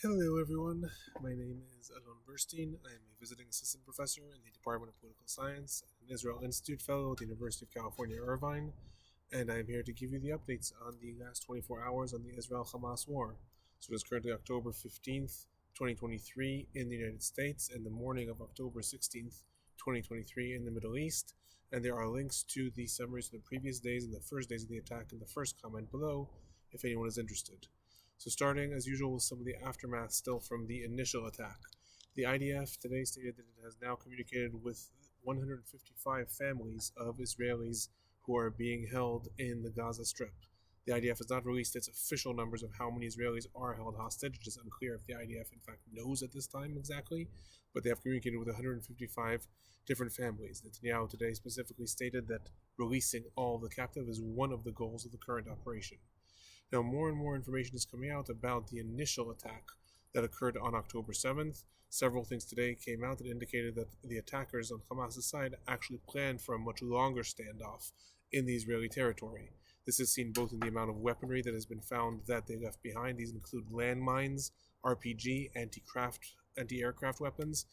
Hello, everyone. My name is Alon Burstein. I am a visiting assistant professor in the Department of Political Science and an Israel Institute Fellow at the University of California, Irvine, and I am here to give you the updates on the last 24 hours on the Israel-Hamas war. So it is currently October 15th, 2023 in the United States, and the morning of October 16th, 2023 in the Middle East, and there are links to the summaries of the previous days and the first days of the attack in the first comment below, if anyone is interested. So starting as usual with some of the aftermath still from the initial attack. The IDF today stated that it has now communicated with 155 families of Israelis who are being held in the Gaza Strip. The IDF has not released its official numbers of how many Israelis are held hostage. It is unclear if the IDF in fact knows at this time exactly, but they have communicated with 155 different families. Netanyahu today specifically stated that releasing all of the captive is one of the goals of the current operation. Now, more and more information is coming out about the initial attack that occurred on October 7th. Several things today came out that indicated that the attackers on Hamas's side actually planned for a much longer standoff in the Israeli territory. This is seen both in the amount of weaponry that has been found that they left behind. These include landmines, RPG, anti-aircraft weapons,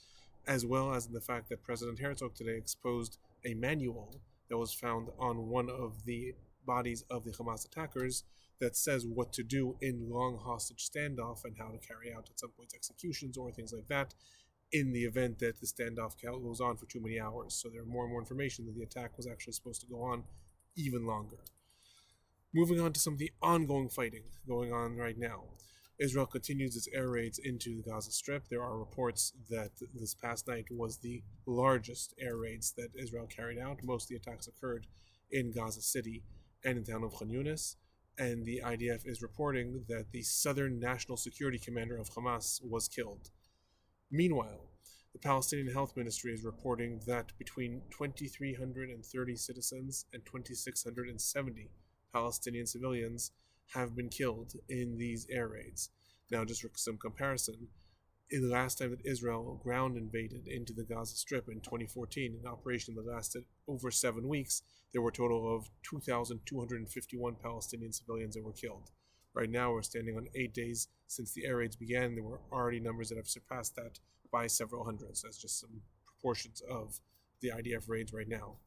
as well as in the fact that President Herzog today exposed a manual that was found on one of the bodies of the Hamas attackers that says what to do in long hostage standoff and how to carry out at some points executions or things like that in the event that the standoff goes on for too many hours. So there are more and more information that the attack was actually supposed to go on even longer. Moving on to some of the ongoing fighting going on right now. Israel continues its air raids into the Gaza Strip. There are reports that this past night was the largest air raids that Israel carried out. Most of the attacks occurred in Gaza City and in the town of Khan Yunis, and the IDF is reporting that the Southern National Security Commander of Hamas was killed. Meanwhile, the Palestinian Health Ministry is reporting that between 2,330 citizens and 2,670 Palestinian civilians have been killed in these air raids. Now, just for some comparison, in the last time that Israel ground invaded into the Gaza Strip in 2014, an operation that lasted over 7 weeks, there were a total of 2,251 Palestinian civilians that were killed. Right now, we're standing on 8 days since the air raids began. There were already numbers that have surpassed that by several hundreds. That's just some proportions of the IDF raids right now.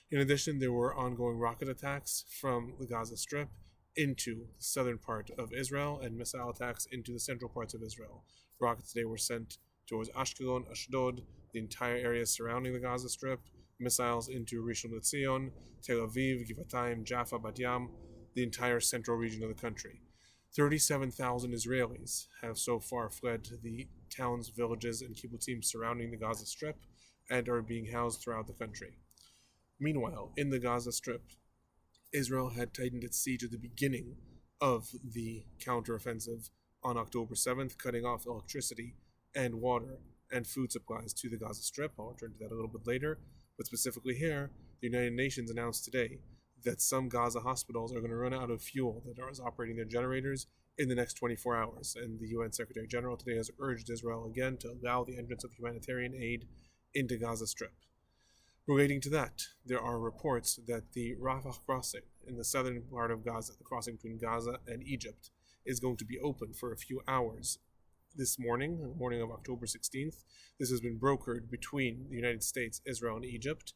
In addition, there were ongoing rocket attacks from the Gaza Strip into the southern part of Israel and missile attacks into the central parts of Israel. Rockets today were sent towards Ashkelon, Ashdod, the entire area surrounding the Gaza Strip, missiles into Rishon LeZion, Tel Aviv, Givatayim, Jaffa, Bat Yam, the entire central region of the country. 37,000 Israelis have so far fled to the towns, villages, and kibbutzim surrounding the Gaza Strip and are being housed throughout the country. Meanwhile, in the Gaza Strip, Israel had tightened its siege at the beginning of the counteroffensive on October 7th, cutting off electricity and water and food supplies to the Gaza Strip. I'll return to that a little bit later. But specifically here, the United Nations announced today that some Gaza hospitals are going to run out of fuel that is operating their generators in the next 24 hours. And the UN Secretary General today has urged Israel again to allow the entrance of humanitarian aid into Gaza Strip. Relating to that, there are reports that the Rafah crossing in the southern part of Gaza, the crossing between Gaza and Egypt, is going to be open for a few hours this morning, the morning of October 16th. This has been brokered between the United States, Israel, and Egypt.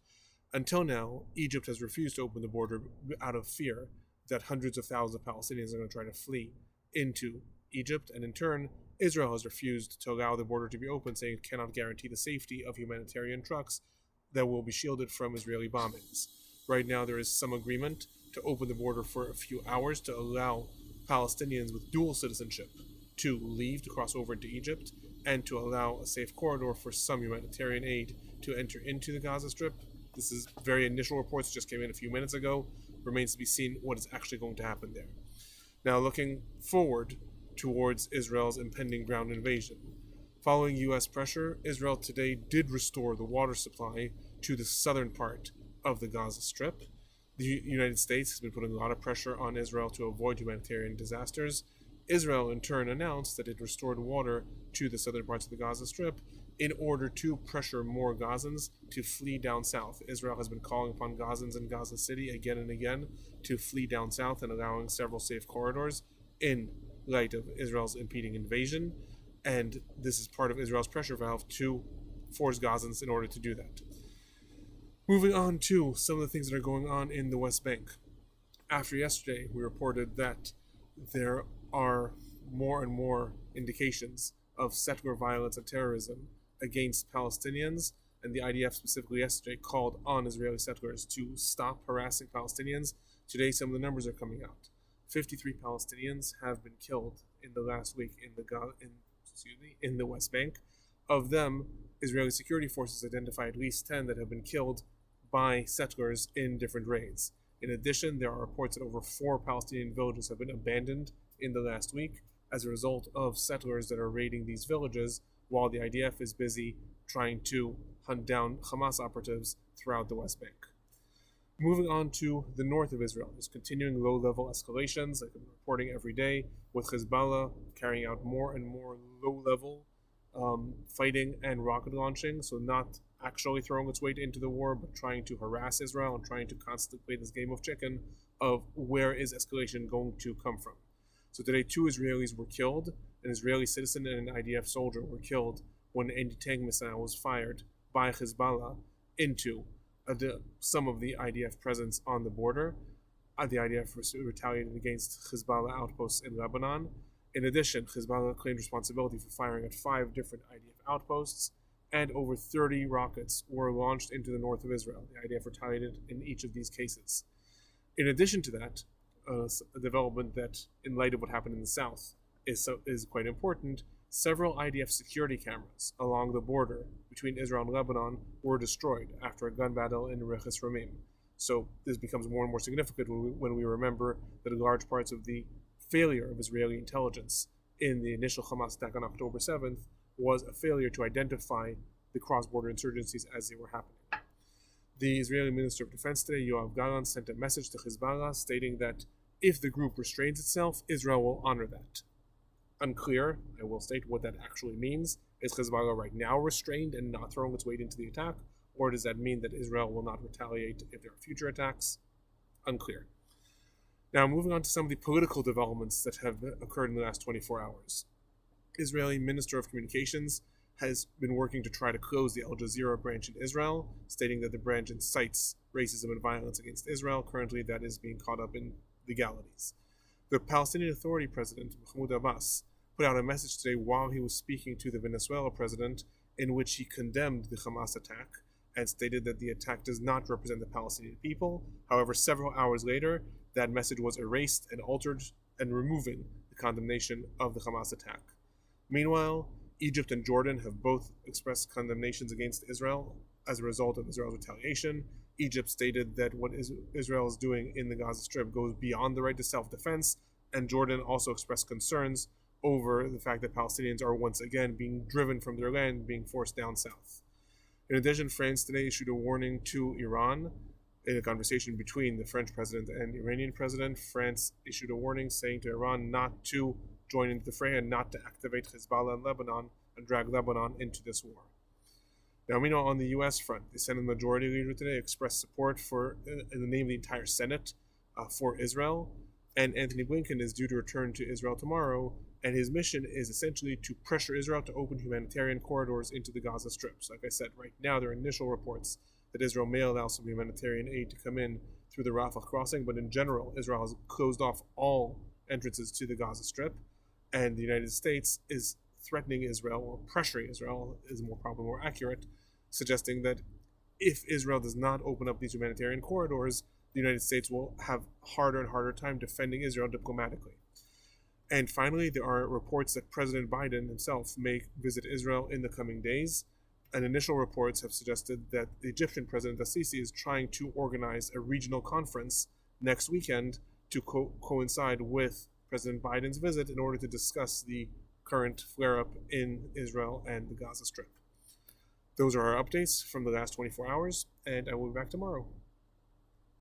Until now, Egypt has refused to open the border out of fear that hundreds of thousands of Palestinians are going to try to flee into Egypt, and in turn, Israel has refused to allow the border to be open, saying it cannot guarantee the safety of humanitarian trucks that will be shielded from Israeli bombings. Right now, there is some agreement to open the border for a few hours to allow Palestinians with dual citizenship to leave, to cross over into Egypt, and to allow a safe corridor for some humanitarian aid to enter into the Gaza Strip. This is very initial reports, just came in a few minutes ago. Remains to be seen what is actually going to happen there. Now, looking forward towards Israel's impending ground invasion. Following U.S. pressure, Israel today did restore the water supply to the southern part of the Gaza Strip. The United States has been putting a lot of pressure on Israel to avoid humanitarian disasters. Israel, in turn, announced that it restored water to the southern parts of the Gaza Strip in order to pressure more Gazans to flee down south. Israel has been calling upon Gazans in Gaza City again and again to flee down south and allowing several safe corridors in light of Israel's impending invasion. and this is part of Israel's pressure valve to force Gazans in order to do that. Moving on to some of the things that are going on in the West Bank. After yesterday, we reported that there are more and more indications of settler violence and terrorism against Palestinians, and the IDF specifically yesterday called on Israeli settlers to stop harassing Palestinians. Today, some of the numbers are coming out. 53 Palestinians have been killed in the last week in the West Bank. Of them, Israeli security forces identify at least 10 that have been killed by settlers in different raids. In addition, there are reports that over 4 Palestinian villages have been abandoned in the last week as a result of settlers that are raiding these villages, while the IDF is busy trying to hunt down Hamas operatives throughout the West Bank. Moving on to the north of Israel, there's continuing low-level escalations, like I'm reporting every day, with Hezbollah carrying out more and more low-level fighting and rocket launching, so not actually throwing its weight into the war, but trying to harass Israel and trying to constantly play this game of chicken of where is escalation going to come from. So today, 2 Israelis were killed. An Israeli citizen and an IDF soldier were killed when an anti-tank missile was fired by Hezbollah into some of the IDF presence on the border. The IDF retaliated against Hezbollah outposts in Lebanon. In addition, Hezbollah claimed responsibility for firing at 5 different IDF outposts, and over 30 rockets were launched into the north of Israel. The IDF retaliated in each of these cases. In addition to that, a development that, in light of what happened in the south, is quite important. Several IDF security cameras along the border between Israel and Lebanon were destroyed after a gun battle in Reches Ramim. So this becomes more and more significant when we remember that large parts of the failure of Israeli intelligence in the initial Hamas attack on October 7th was a failure to identify the cross-border insurgencies as they were happening. The Israeli Minister of Defense today, Yoav Gallant, sent a message to Hezbollah stating that if the group restrains itself, Israel will honor that. Unclear, I will state, what that actually means. Is Hezbollah right now restrained and not throwing its weight into the attack? Or does that mean that Israel will not retaliate if there are future attacks? Unclear. Now, moving on to some of the political developments that have occurred in the last 24 hours. Israeli Minister of Communications has been working to try to close the Al Jazeera branch in Israel, stating that the branch incites racism and violence against Israel. Currently, that is being caught up in legalities. The Palestinian Authority President, Mahmoud Abbas, put out a message today while he was speaking to the Venezuela president, in which he condemned the Hamas attack and stated that the attack does not represent the Palestinian people. However, several hours later, that message was erased and altered, and removing the condemnation of the Hamas attack. Meanwhile, Egypt and Jordan have both expressed condemnations against Israel as a result of Israel's retaliation. Egypt stated that what Israel is doing in the Gaza Strip goes beyond the right to self-defense, and Jordan also expressed concerns over the fact that Palestinians are once again being driven from their land, being forced down south. In addition, France today issued a warning to Iran. In a conversation between the French president and Iranian president, France issued a warning saying to Iran not to join into the fray and not to activate Hezbollah in Lebanon and drag Lebanon into this war. Now, meanwhile, on the U.S. front, the Senate Majority Leader today expressed support for, in the name of the entire Senate, for Israel, and Antony Blinken is due to return to Israel tomorrow, and his mission is essentially to pressure Israel to open humanitarian corridors into the Gaza Strip. So, like I said, right now there are initial reports that Israel may allow some humanitarian aid to come in through the Rafah crossing, but in general, Israel has closed off all entrances to the Gaza Strip, and the United States is threatening Israel, or pressuring Israel, is probably more accurate, suggesting that if Israel does not open up these humanitarian corridors, the United States will have harder and harder time defending Israel diplomatically. And finally, there are reports that President Biden himself may visit Israel in the coming days. And initial reports have suggested that the Egyptian President Al-Sisi is trying to organize a regional conference next weekend to coincide with President Biden's visit in order to discuss the current flare-up in Israel and the Gaza Strip. Those are our updates from the last 24 hours, and I will be back tomorrow.